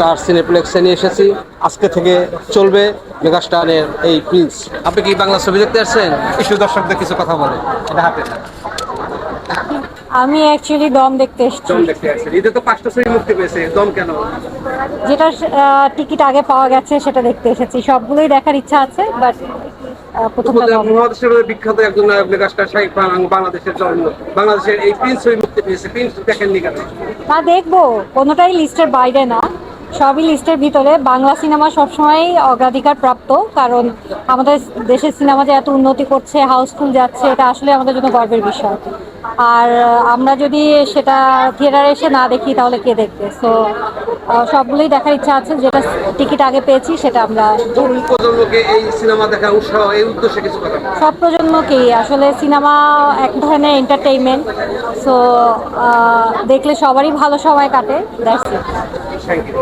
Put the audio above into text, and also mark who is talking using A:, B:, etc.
A: Star সিনেপ্লেক্সে নিয়ে এসেছি। আজকে থেকে চলবে মেগাস্টারের এই প্রিন্স। আপনি কি বাংলা ছবি দেখতে আসছেন? কিছু দর্শকদের কিছু কথা বলে এটা হাতে না।
B: আমি অ্যাকচুয়ালি দম দেখতে এসেছি।
A: দম দেখতে আসছেন? ঈদে তো 5টা ছবি মুক্তি পেয়েছে, দম কেন?
B: যেটা টিকিট আগে পাওয়া গেছে সেটা দেখতে এসেছি। সবগুলোই দেখার ইচ্ছা আছে, বাট প্রথমটা দম।
A: মহাদেশের বিখ্যাত একজন নায়ক মেগাস্টার শাকিব খান বাংলাদেশের জন্ম। বাংলাদেশের এই প্রিন্স ছবি মুক্তি পেয়েছে, প্রিন্স দেখেননি কেন?
B: তা দেখবো, কোনোটাই লিস্টের বাইরে না, সবই লিস্টের ভিতরে। বাংলা সিনেমা সবসময় অগ্রাধিকার প্রাপ্ত, কারণ আমাদের দেশের সিনেমা যে এত উন্নতি করছে, হাউসফুল যাচ্ছে, এটা আসলে আমাদের জন্য গর্বের বিষয়। আর আমরা যদি সেটা থিয়েটারে এসে না দেখি তাহলে কে দেখবে? সো সবগুলোই দেখার ইচ্ছা আছে। যেটা টিকিট আগে পেয়েছি সেটা আমরা
A: তরুণ প্রজন্মকে এই সিনেমা দেখার উৎসাহ, এই উদ্দেশ্যে কিছু কথা বলুন।
B: সব প্রজন্মকেই, আসলে সিনেমা এক ধরনের এন্টারটেইনমেন্ট। সো দেখলে সবারই ভালো সময় কাটে। That's it.
A: Thank you.